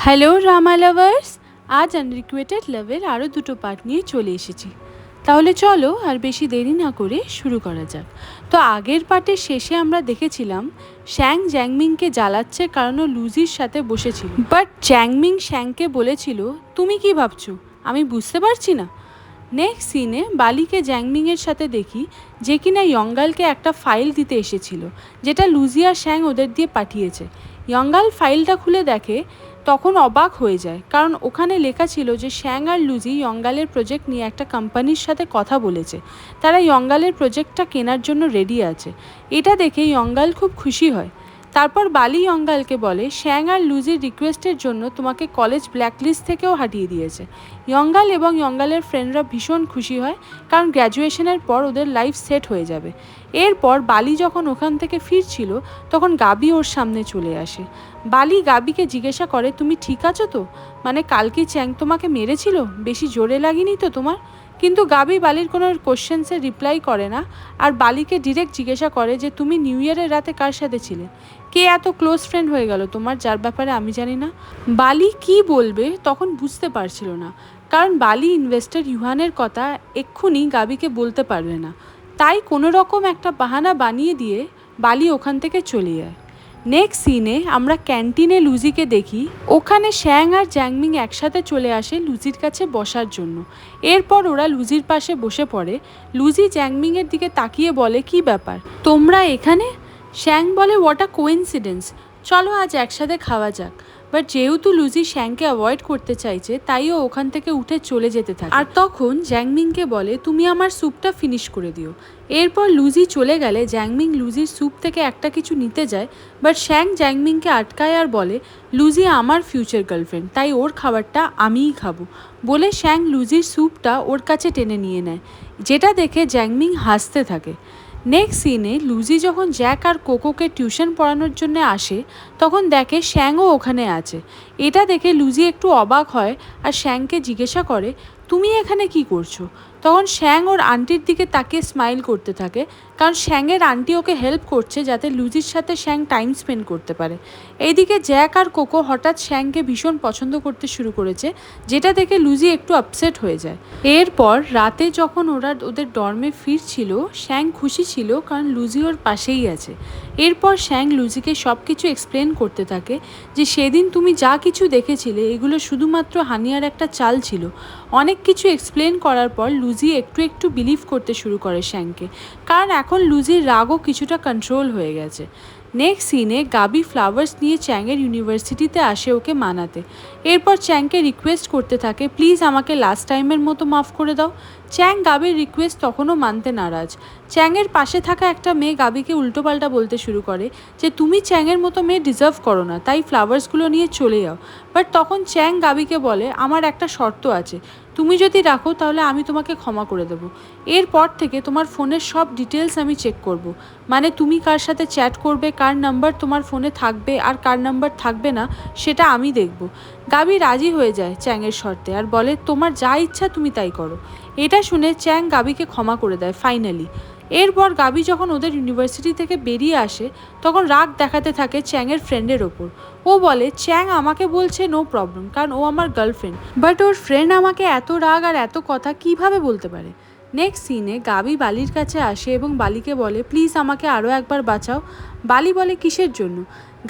Hello drama lovers, আজ আনরিকুয়েটেড লাভের আরও দুটো পার্ট নিয়ে চলে এসেছি। তাহলে চলো আর বেশি দেরি না করে শুরু করা যাক। তো আগের পার্টের শেষে আমরা দেখেছিলাম শ্যাং জ্যাংমিংকে জ্বালাচ্ছে কারণ ও লুজির সাথে বসেছিল, বাট জ্যাংমিং শ্যাংকে বলেছিল তুমি কি ভাবছো আমি বুঝতে পারছি না। নেক্সট সিনে বালিকে জ্যাংমিংয়ের সাথে দেখি যে কিনা ইয়ঙ্গালকে একটা ফাইল দিতে এসেছিল, যেটা লুজি আর শ্যাং ওদের দিয়ে পাঠিয়েছে। ইয়ঙ্গাল ফাইলটা খুলে দেখে, তখন অবাক হয়ে যায় কারণ ওখানে লেখা ছিল যে শ্যাং আর লুজি ইয়ঙ্গালের প্রজেক্ট নিয়ে একটা কোম্পানির সাথে কথা বলেছে, তারা ইয়ঙ্গালের প্রজেক্টটা কেনার জন্য রেডি আছে। এটা দেখে ইয়ঙ্গাল খুব খুশি হয়। তারপর বালি ইয়ঙ্গালকে বলে শ্যাং আর লুজির রিকোয়েস্টের জন্য তোমাকে কলেজ ব্ল্যাকলিস্ট থেকেও হাটিয়ে দিয়েছে। ইয়ঙ্গাল এবং ইয়ঙ্গালের ফ্রেন্ডরা ভীষণ খুশি হয় কারণ গ্র্যাজুয়েশনের পর ওদের লাইফ সেট হয়ে যাবে। এরপর বালি যখন ওখান থেকে ফিরছিল তখন গাবি ওর সামনে চলে আসে। বালি গাবিকে জিজ্ঞাসা করে তুমি ঠিক আছো তো, মানে কালকে চ্যাং তোমাকে মেরেছিল, বেশি জোরে লাগেনি তো তোমার? কিন্তু গাবি বালির কোনো কোশ্চেন্সের রিপ্লাই করে না আর বালিকে ডিরেক্ট জিজ্ঞাসা করে যে তুমি নিউ ইয়ারের রাতে কার সাথে ছিলে, কে এত ক্লোজ ফ্রেন্ড হয়ে গেল তোমার যার ব্যাপারে আমি জানি না। বালি কি বলবে তখন বুঝতে পারছিল না, কারণ বালি ইনভেস্টর ইউহানের কথা এক্ষুনি গাবিকে বলতে পারবে না, তাই কোনো রকম একটা বাহানা বানিয়ে দিয়ে বালি ওখান থেকে চলে যায়। নেক্সট সিনে আমরা ক্যান্টিনে লুজিকে দেখি, ওখানে শ্যাং আর জ্যাংমিং একসাথে চলে আসে লুজির কাছে বসার জন্য। এরপর ওরা লুজির পাশে বসে পড়ে। লুজি জ্যাংমিংয়ের দিকে তাকিয়ে বলে কি ব্যাপার তোমরা এখানে? শ্যাং বলে হোয়াট আ কোইন্সিডেন্স, চলো আজ একসাথে খাওয়া যাক। বাট যেহেতু লুজি শ্যাংকে অ্যাভয়েড করতে চাইছে তাই ও ওখান থেকে উঠে চলে যেতে থাকে। আর তখন জ্যাংমিংকে বলে তুমি আমার স্যুপটা ফিনিশ করে দিও। এরপর লুজি চলে গেলে জ্যাংমিং লুজির স্যুপ থেকে একটা কিছু নিতে যায়, বাট শ্যাং জ্যাংমিংকে আটকায় আর বলে লুজি আমার ফিউচার গার্লফ্রেন্ড, তাই ওর খাবারটা আমিই খাবো। বলে শ্যাং লুজির স্যুপটা ওর কাছে টেনে নিয়ে নেয়, যেটা দেখে জ্যাংমিং হাসতে থাকে। নেক্সট সিনে লুজি যখন জ্যাক আর কোকোকে টিউশন পড়ানোর জন্য আসে তখন দেখে শ্যাংও ওখানে আছে। এটা দেখে লুজি একটু অবাক হয় আর শ্যাংকে জিজ্ঞাসা করে তুমি এখানে কি করছো? তখন শ্যাং ওর আন্টির দিকে তাকিয়ে স্মাইল করতে থাকে, কারণ শ্যাংয়ের আন্টি ওকে হেল্প করছে যাতে লুজির সাথে শ্যাং টাইম স্পেন্ড করতে পারে। এইদিকে জ্যাক আর কোকো হঠাৎ শ্যাংকে ভীষণ পছন্দ করতে শুরু করেছে, যেটা দেখে লুজি একটু আপসেট হয়ে যায়। এরপর রাতে যখন ওরা ওদের ডর্মে ফিরছিল শ্যাং খুশি ছিল কারণ লুজি ওর পাশেই আছে। এরপর শ্যাং লুজিকে সব কিছু এক্সপ্লেন করতে থাকে যে সেদিন তুমি যা কিছু দেখেছিলে এগুলো শুধুমাত্র হানিয়ার একটা চাল ছিল। অনেক কিছু এক্সপ্লেন করার পর লুজি একটু একটু বিলিভ করতে শুরু করে শ্যাংকে, কারণ এখন লুজির রাগও কিছুটা কন্ট্রোল হয়ে গেছে। নেক্সট সিনে গাবি ফ্লাওয়ার্স নিয়ে চ্যাংয়ের ইউনিভার্সিটিতে আসে ওকে মানাতে। এরপর চ্যাংকে রিকোয়েস্ট করতে থাকে প্লিজ আমাকে লাস্ট টাইমের মতো মাফ করে দাও। চ্যাং গাবির রিকোয়েস্ট তখনও মানতে নারাজ। চ্যাংয়ের পাশে থাকা একটা মেয়ে গাবিকে উল্টোপাল্টা বলতে শুরু করে যে তুমি চ্যাংয়ের মতো মেয়ে ডিজার্ভ করো না, তাই ফ্লাওয়ার্সগুলো নিয়ে চলে যাও। বাট তখন চ্যাং গাবিকে বলে আমার একটা শর্ত আছে, তুমি যদি রাখো তাহলে আমি তোমাকে ক্ষমা করে দেবো। এরপর থেকে তোমার ফোনের সব ডিটেলস আমি চেক করব, মানে তুমি কার সাথে চ্যাট করবে, কার নাম্বার তোমার ফোনে থাকবে আর কার নাম্বার থাকবে না সেটা আমি দেখব। গাবি রাজি হয়ে যায় চ্যাংয়ের শর্তে আর বলে তোমার যা ইচ্ছা তুমি তাই করো। এটা শুনে চ্যাং গাবিকে ক্ষমা করে দেয় ফাইনালি। এরপর গাবি যখন ওদের ইউনিভার্সিটি থেকে বেরিয়ে আসে তখন রাগ দেখাতে থাকে চ্যাংয়ের ফ্রেন্ডের ওপর। ও বলে চ্যাং আমাকে বলছে নো প্রবলেম কারণ ও আমার গার্লফ্রেন্ড, বাট ওর ফ্রেন্ড আমাকে এত রাগ আর এত কথা কিভাবে বলতে পারে। নেক্সট সিনে গাবি বালির কাছে আসে এবং বালিকে বলে প্লিজ আমাকে আরও একবার বাঁচাও। বালি বলে কিসের জন্য?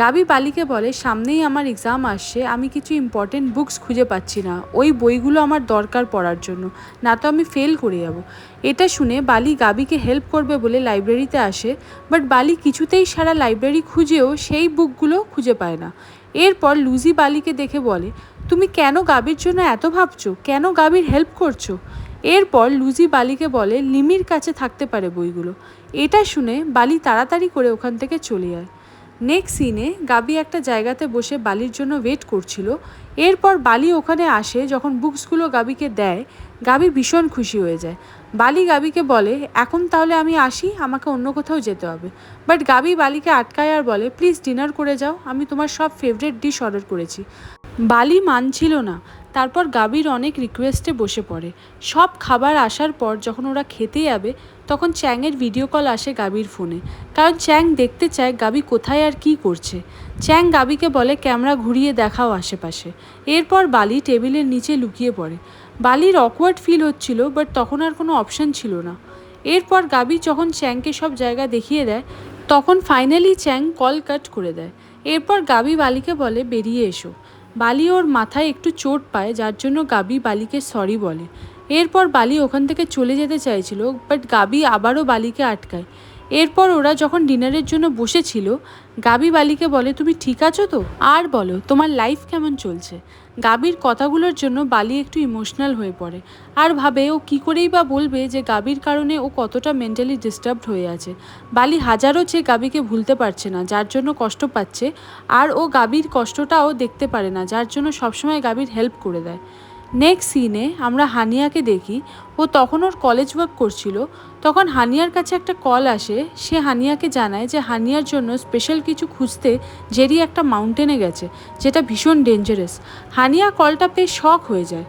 গাবি বালিকে বলে সামনেই আমার এক্সাম আসছে, আমি কিছু ইম্পর্টেন্ট বুকস খুঁজে পাচ্ছি না, ওই বইগুলো আমার দরকার পড়ার জন্য, না তো আমি ফেল করে যাব। এটা শুনে বালি গাবিকে হেল্প করবে বলে লাইব্রেরিতে আসে, বাট বালি কিছুতেই সারা লাইব্রেরি খুঁজেও সেই বুকগুলো খুঁজে পায় না। এরপর লুজি বালিকে দেখে বলে তুমি কেন গাবির জন্য এত ভাবছো, কেন গাবির হেল্প করছো? এরপর লুজি বালিকে বলে লিমির কাছে থাকতে পারে বইগুলো। এটা শুনে বালি তাড়াতাড়ি করে ওখান থেকে চলে যায়। নেক্সট সিনে গাবি একটা জায়গাতে বসে বালির জন্য ওয়েট করছিল। এরপর বালি ওখানে আসে, যখন বুকসগুলো গাবিকে দেয় গাবি ভীষণ খুশি হয়ে যায়। বালি গাবিকে বলে এখন তাহলে আমি আসি, আমাকে অন্য কোথাও যেতে হবে। বাট গাবি বালিকে আটকায় আর বলে প্লিজ ডিনার করে যাও, আমি তোমার সব ফেভারিট ডিশ অর্ডার করেছি। বালি মানছিল না। তারপর গাবির অনেক রিকোয়েস্টে বসে পড়ে। সব খাবার আসার পর যখন ওরা খেতে যাবে তখন চ্যাংয়ের ভিডিও কল আসে গাবির ফোনে, কারণ চ্যাং দেখতে চায় গাবি কোথায় আর কী করছে। চ্যাং গাবিকে বলে ক্যামেরা ঘুরিয়ে দেখাও আশেপাশে। এরপর বালি টেবিলের নিচে লুকিয়ে পড়ে। বালির অকওয়ার্ড ফিল হচ্ছিল, বাট তখন আর কোনো অপশান ছিল না। এরপর গাবি যখন চ্যাংকে সব জায়গা দেখিয়ে দেয় তখন ফাইনালি চ্যাং কল কাট করে দেয়। এরপর গাবি বালিকে বলে বেরিয়ে এসো। বালি ওর মাথায় একটু চোট পায়, যার জন্য গাবি বালিকে সরি বলে। এরপর বালি ওখান থেকে চলে যেতে চাইছিল, বাট গাবি আবারও বালিকে আটকায়। এরপর ওরা যখন ডিনারের জন্য বসেছিল গাবি বালিকে বলে তুমি ঠিক আছো তো, আর বলো তোমার লাইফ কেমন চলছে। গাবির কথাগুলোর জন্য বালি একটু ইমোশনাল হয়ে পড়ে আর ভাবে ও কী করেই বা বলবে যে গাবির কারণে ও কতটা মেন্টালি ডিস্টার্বড হয়ে আছে। বালি হাজারও চেয়ে গাবিকে ভুলতে পারছে না, যার জন্য কষ্ট পাচ্ছে, আর ও গাবির কষ্টটাও দেখতে পারে না, যার জন্য সবসময় গাবির হেল্প করে দেয়। নেক্সট সিনে আমরা হানিয়াকে দেখি। ও তখন ওর কলেজ ওয়ার্ক করছিল। তখন হানিয়ার কাছে একটা কল আসে। সে হানিয়াকে জানায় যে হানিয়ার জন্য স্পেশাল কিছু খুঁজতে জেরি একটা মাউন্টেনে গেছে, যেটা ভীষণ ডেঞ্জারাস। হানিয়া কলটা পেয়ে শক হয়ে যায়।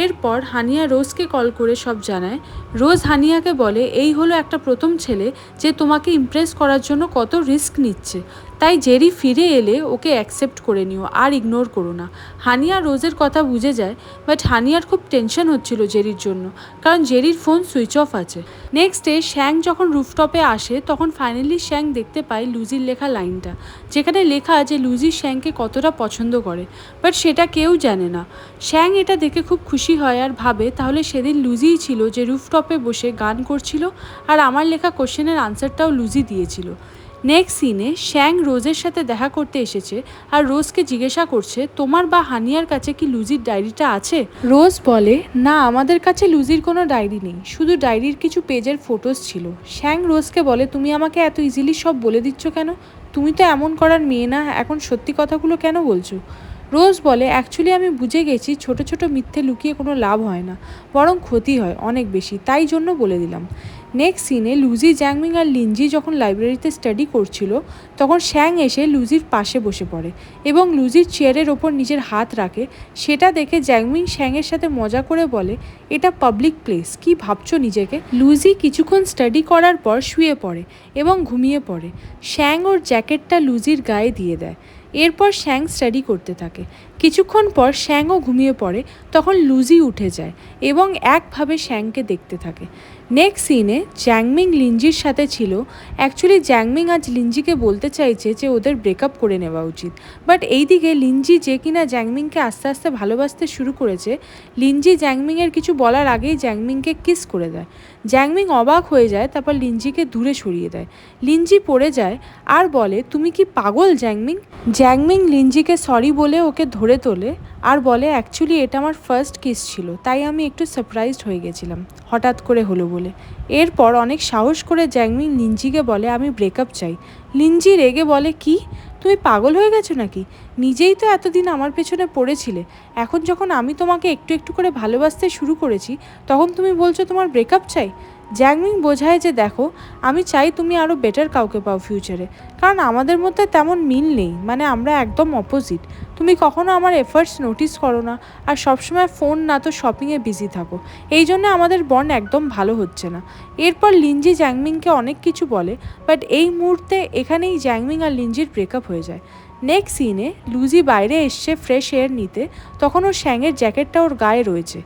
এরপর হানিয়া রোজকে কল করে সব জানায়। রোজ হানিয়াকে বলে এই হলো একটা প্রথম ছেলে যে তোমাকে ইমপ্রেস করার জন্য কত রিস্ক নিচ্ছে, তাই জেরি ফিরে এলে ওকে অ্যাকসেপ্ট করে নিও আর ইগনোর করো না। হানিয়া রোজের কথা বুঝে যায়, বাট হানিয়ার খুব টেনশন হচ্ছিল জেরির জন্য, কারণ জেরির ফোন সুইচ অফ আছে। নেক্সট ডে শ্যাং যখন রুফটপে আসে তখন ফাইনালি শ্যাং দেখতে পায় লুজির লেখা লাইনটা, যেখানে লেখা যে লুজি শ্যাংকে কতটা পছন্দ করে, বাট সেটা কেউ জানে না। শ্যাং এটা দেখে খুব খুশি হয় আর ভাবে তাহলে সেদিন লুজিই ছিল যে রুফটপে বসে গান করছিল, আর আমার লেখা কোশ্চেনের আনসারটাও লুজি দিয়েছিল। নেক্সট সিনে শ্যাং রোজের সাথে দেখা করতে এসেছে আর রোজকে জিজ্ঞাসা করছে তোমার বা হানিয়ার কাছে কি লুজির ডায়েরিটা আছে। রোজ বলে না, আমাদের কাছে লুজির কোনো ডায়েরি নেই, শুধু ডায়েরির কিছু পেজের ফটোস ছিল। শ্যাং রোজকে বলে তুমি আমাকে এত ইজিলি সব বলে দিচ্ছ কেন, তুমি তো এমন করার মেয়ে না, এখন সত্যি কথাগুলো কেন বলছো। রোজ বলে অ্যাকচুয়ালি আমি বুঝে গেছি ছোট ছোট মিথ্যে লুকিয়ে কোনো লাভ হয় না, বরং ক্ষতি হয় অনেক বেশি, তাই জন্য বলে দিলাম। নেক্সট সিনে লুজি, জ্যাংমিং আর লিনজি যখন লাইব্রেরিতে স্টাডি করছিল তখন শ্যাং এসে লুজির পাশে বসে পড়ে এবং লুজির চেয়ারের ওপর নিজের হাত রাখে। সেটা দেখে জ্যাংমিং শ্যাংয়ের সাথে মজা করে বলে এটা পাবলিক প্লেস, কি ভাবছো নিজেকে। লুজি কিছুক্ষণ স্টাডি করার পর শুয়ে পড়ে এবং ঘুমিয়ে পড়ে। শ্যাং ওর জ্যাকেটটা লুজির গায়ে দিয়ে দেয়। এরপর শ্যাং স্টাডি করতে থাকে। কিছুক্ষণ পর শ্যাংও ঘুমিয়ে পড়ে, তখন লুজি উঠে যায় এবং একভাবে শ্যাংকে দেখতে থাকে। নেক্সট সিনে জ্যাংমিং লিনজির সাথে ছিল। অ্যাকচুয়ালি জ্যাংমিং আজ লিনজিকে বলতে চাইছে যে ওদের ব্রেকআপ করে নেওয়া উচিত, বাট এইদিকে লিনজি যে কিনা জ্যাংমিংকে আস্তে আস্তে ভালোবাসতে শুরু করেছে, লিনজি জ্যাংমিংয়ের কিছু বলার আগেই জ্যাংমিংকে কিস করে দেয়। জ্যাংমিং অবাক হয়ে যায়, তারপর লিনজিকে দূরে সরিয়ে দেয়। লিনজি পড়ে যায় আর বলে তুমি কি পাগল জ্যাংমিং। জ্যাংমিং লিনজিকে সরি বলে ওকে ধরে তোলে আর বলে অ্যাকচুয়ালি এটা আমার ফার্স্ট কিস ছিল, তাই আমি একটু সারপ্রাইজড হয়ে গেছিলাম, হঠাৎ করে হলো বলে। এরপর অনেক সাহস করে জ্যাংমিং লিনজিকে বলে আমি ব্রেকআপ চাই। লিনজি রেগে বলে কি, তুমি পাগল হয়ে গেছো নাকি, নিজেই তো এতদিন আমার পেছনে পড়েছিলে, এখন যখন আমি তোমাকে একটু একটু করে ভালোবাসতে শুরু করেছি তখন তুমি বলছো তোমার ব্রেকআপ চাই। জ্যাংমিং বোঝায় যে দেখো আমি চাই তুমি আরও বেটার কাউকে পাও ফিউচারে, কারণ আমাদের মধ্যে তেমন মিল নেই, মানে আমরা একদম অপোজিট। তুমি কখনো আমার এফার্টস নোটিস করো না আর সবসময় ফোন না তো শপিংয়ে বিজি থাকো, এই জন্য আমাদের বন্ড একদম ভালো হচ্ছে না। এরপর লিনজি জ্যাংমিংকে অনেক কিছু বলে, বাট এই মুহূর্তে এখানেই জ্যাংমিং আর লিনজির ব্রেকআপ হয়ে যায়। নেক্সট সিনে লুজি বাইরে এসছে ফ্রেশ এয়ার নিতে, তখন ওর শ্যাংয়ের জ্যাকেটটা ওর গায়ে রয়েছে।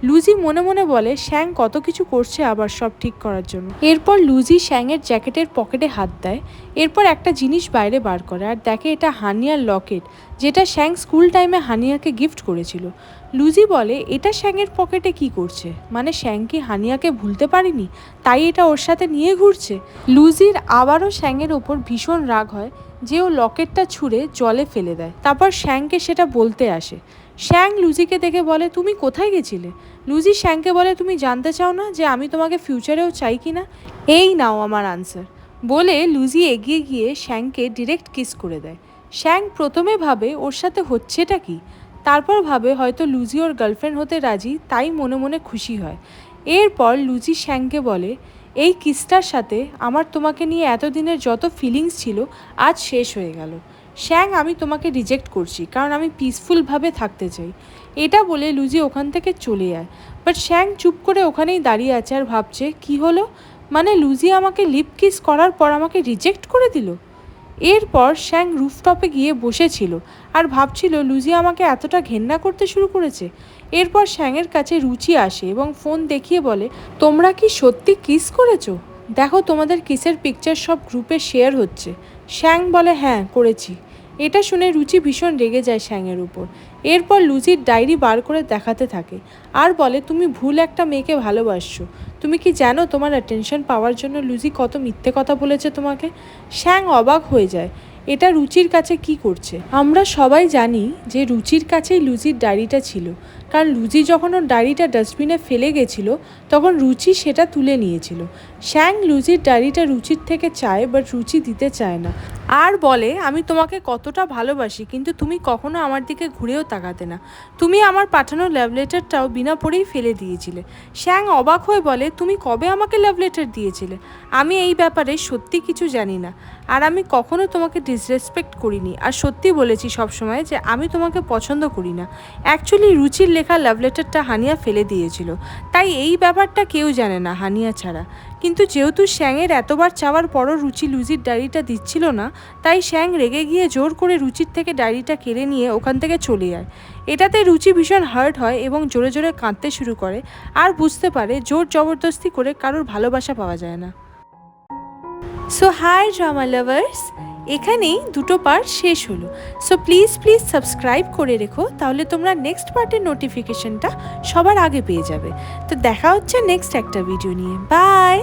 লুজি মনে মনে বলে শ্যাং কত কিছু করছে আবার সব ঠিক করার জন্য। এরপর লুজি শ্যাংয়ের জ্যাকেটের পকেটে হাত দেয়। এরপর একটা জিনিস বাইরে বার করে আর দেখে এটা হানিয়ার লকেট, যেটা শ্যাং স্কুল টাইমে হানিয়াকে গিফট করেছিল। লুজি বলে এটা শ্যাংয়ের পকেটে কি করছে, মানে শ্যাং কি হানিয়াকে ভুলতে পারেনি তাই এটা ওর সাথে নিয়ে ঘুরছে। লুজির আবারও শ্যাংয়ের ওপর ভীষণ রাগ হয় যে ও লকেটটা ছুঁড়ে জলে ফেলে দেয়। তারপর শ্যাংকে সেটা বলতে আসে। শ্যাং লুজিকে দেখে বলে তুমি কোথায় গেছিলে। লুজি শ্যাংকে বলে তুমি জানতে চাও না যে আমি তোমাকে ফিউচারেও চাই কি না, এই নাও আমার আনসার বলে লুজি এগিয়ে গিয়ে শ্যাংকে ডিরেক্ট কিস করে দেয়। শ্যাং প্রথমে ভাবে ওর সাথে হচ্ছেটা কি, তারপর ভাবে হয়তো লুজি ওর গার্লফ্রেন্ড হতে রাজি, তাই মনে মনে খুশি হয়। এরপর লুজি শ্যাংকে বলে এই কিসটার সাথে আমার তোমাকে নিয়ে এতদিনের যত ফিলিংস ছিল আজ শেষ হয়ে গেল। শ্যাং আমি তোমাকে রিজেক্ট করছি কারণ আমি পিসফুলভাবে থাকতে চাই। এটা বলে লুজি ওখান থেকে চলে যায়। বাট শ্যাং চুপ করে ওখানেই দাঁড়িয়ে আছে আর ভাবছে কি হলো, মানে লুজি আমাকে লিপ কিস করার পর আমাকে রিজেক্ট করে দিল। এরপর শ্যাং রুফটপে গিয়ে বসেছিল আর ভাবছিল লুজি আমাকে এতটা ঘেন্না করতে শুরু করেছে। এরপর শ্যাংয়ের কাছে রুচি আসে এবং ফোন দেখিয়ে বলে, তোমরা কি সত্যি কিস করেছো? দেখো তোমাদের কিসের পিকচার সব গ্রুপে শেয়ার হচ্ছে। শ্যাং বলে হ্যাঁ করেছি। এটা শুনে রুচি ভীষণ রেগে যায় শ্যাংয়ের উপর। এরপর লুজির ডায়েরি বার করে দেখাতে থাকে আর বলে, তুমি ভুল একটা মেয়েকে ভালোবাসছো। তুমি কি জানো তোমার অ্যাটেনশন পাওয়ার জন্য লুজি কত মিথ্যে কথা বলেছে তোমাকে? শ্যাং অবাক হয়ে যায়, এটা রুচির কাছে কি করছে। আমরা সবাই জানি যে রুচির কাছেই লুজির ডায়েরিটা ছিল, কারণ লুজি যখন ওর ডায়েরিটা ডাস্টবিনে ফেলে গেছিল তখন রুচি সেটা তুলে নিয়েছিল। শ্যাং লুজির ডায়েরিটা রুচির থেকে চায়, বাট রুচি দিতে চায় না আর বলে, আমি তোমাকে কতটা ভালোবাসি কিন্তু তুমি কখনো আমার দিকে ঘুরেও তাকাতে না। তুমি আমার পাঠানো লাভ লেটারটাও বিনা পড়েই ফেলে দিয়েছিলে। শ্যাং অবাক হয়ে বলে, তুমি কবে আমাকে লাভ লেটার দিয়েছিলে? আমি এই ব্যাপারে সত্যি কিছু জানি না, আর আমি কখনো তোমাকে ডিসরেসপেক্ট করিনি, আর সত্যি বলেছি সবসময় যে আমি তোমাকে পছন্দ করি না। অ্যাকচুয়ালি রুচির লেখা লাভ লেটারটা হানিয়া ফেলে দিয়েছিল, তাই এই ব্যাপারটা কেউ জানে না হানিয়া ছাড়া। কিন্তু যেহেতু শ্যাংয়ের এতবার চাওয়ার পরও রুচি লুজির ডায়েরিটা দিচ্ছিল না, তাই শ্যাং রেগে গিয়ে জোর করে রুচির থেকে ডায়েরিটা কেড়ে নিয়ে ওখান থেকে চলে যায়। এটাতে রুচি ভীষণ হার্ট হয় এবং জোরে জোরে কাঁদতে শুরু করে আর বুঝতে পারে জোর জবরদস্তি করে কারোর ভালোবাসা পাওয়া যায় না। সো হাই ড্রামা লাভার্স, এখানেই দুটো পার্ট শেষ হলো। সো প্লিজ সাবস্ক্রাইব করে রেখো, তাহলে তোমরা নেক্সট পার্টের নোটিফিকেশনটা সবার আগে পেয়ে যাবে। তো দেখা হচ্ছে নেক্সট একটা ভিডিও নিয়ে। বাই।